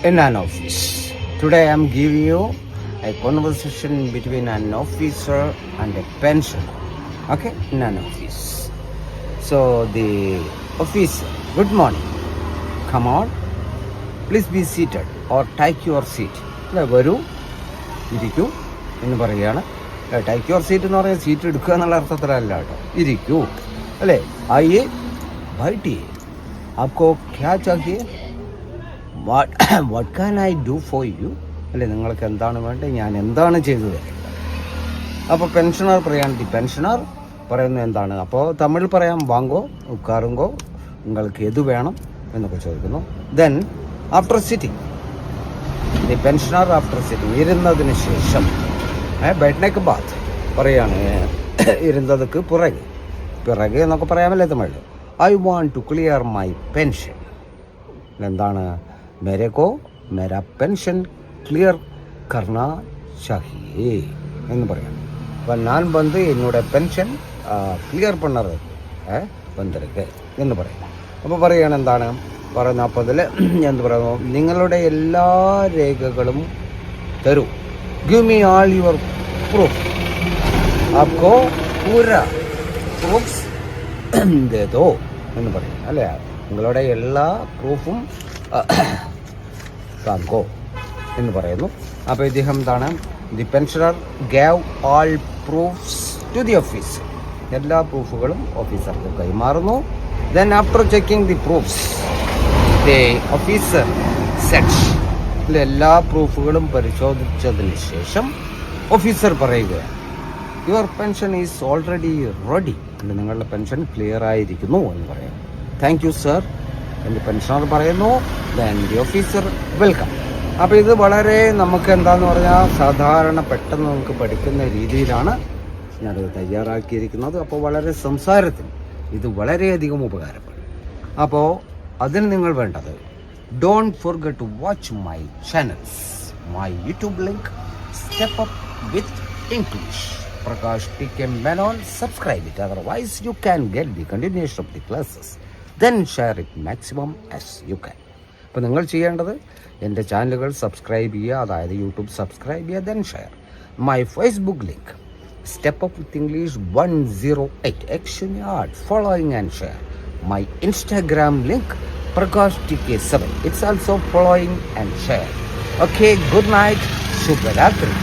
in an office. Today I am giving you a conversation between an officer and a pensioner. Okay, in an office. So the officer, good morning. Come on, please be seated or take your seat. വരൂ, ഇരിക്കൂ എന്ന് പറയുകയാണ്. Take your seat എന്ന് പറയുന്നത് seat എടുക്കുക എന്നുള്ള അർത്ഥത്തിലല്ല കേട്ടോ. ഇരിക്കൂ അല്ലേ. ആയിയെ ബൈഠിയെ, ആപ്കോ ക്യാ ചാഹിയെ, what can I do for you അല്ലേ. നിങ്ങൾക്ക് എന്താണ് വേണ്ടത്, ഞാൻ എന്താണ് ചെയ്തു തരേണ്ടത്. അപ്പോൾ പെൻഷനർ പറയാണ്, ദി പെൻഷനർ പറയുന്നത് എന്താണ്. അപ്പോൾ തമിഴ് പറയാം, വാങ്കോ ഉക്കാറുങ്കോ, നിങ്ങൾക്ക് എത് വേണം എന്നൊക്കെ ചോദിക്കുന്നു. Then after sitting, the pensioner after sitting, ഇരുന്നതിന് ശേഷം ബെഡ്നേക്ക് ബാത്ത് പറയാണ്, ഇരുന്നതൊക്കെ പിറകെ എന്നൊക്കെ പറയാമല്ലേ തമിഴ്. I want to clear my pension. എന്താണ്, മേരേക്കോ മേരാ പെൻഷൻ ക്ലിയർ കർണ ചാഹിയേ എന്ന് പറയാം. അപ്പം ഞാൻ വന്ന് എന്നോട് പെൻഷൻ ക്ലിയർ പണ്ണത് വന്നിരിക്കെ എന്ന് പറയും. അപ്പോൾ പറയുകയാണ് എന്താണ് പറയുന്നത്. അപ്പോൾ അതിൽ എന്ത് പറയുന്നു, നിങ്ങളുടെ എല്ലാ രേഖകളും തരൂ. Give me all your proof. ആപ്കോ പൂരാ പ്രൂഫ്സ് ദേ ദോ എന്ന് പറയും അല്ലേ. നിങ്ങളുടെ എല്ലാ പ്രൂഫും കാങ്കോ എന്ന് പറയുന്നു. അപ്പോൾ ഇദ്ദേഹം എന്താണ്, the pensioner gave all proofs to the officer. എല്ലാ പ്രൂഫുകളും ഓഫീസർക്ക് കൈമാറുന്നു. Then after checking the proofs, the officer said, എല്ലാ പ്രൂഫുകളും പരിശോധിച്ചതിന് ശേഷം ഓഫീസർ പറയുകയാണ്, your pension is already ready, നിങ്ങളുടെ പെൻഷൻ ക്ലിയർ ആയിരിക്കുന്നു എന്ന് പറയാം. താങ്ക് യു സർ എന്ന് പെൻഷനർ പറയുന്നു. Then the officer welcome. അപ്പോൾ ഇത് വളരെ നമുക്ക് എന്താന്ന് പറഞ്ഞാൽ സാധാരണ പെട്ടെന്ന് നമുക്ക് പഠിക്കുന്ന രീതിയിലാണ് ഞാനത് തയ്യാറാക്കിയിരിക്കുന്നത്. അപ്പോൾ വളരെ സംസാരത്തിൽ ഇത് വളരെയധികം ഉപകാരപ്പെടും. അപ്പോൾ അതിന് നിങ്ങൾ വേണ്ടത്, don't forget to watch my channels, my YouTube link, Step Up with English, Prakash TK Menon. Subscribe it, otherwise you can get the continuation of the classes. Then share it maximum as you can. അപ്പോൾ നിങ്ങൾ ചെയ്യേണ്ടത് എൻ്റെ ചാനലുകൾ subscribe ചെയ്യുക, അതായത് YouTube subscribe ചെയ്യുക, then share. My Facebook link Step Up with English 108, action yard, following and share. My Instagram link Prakash TK7, it's also following and share. Okay, good night, Shubha Ratri.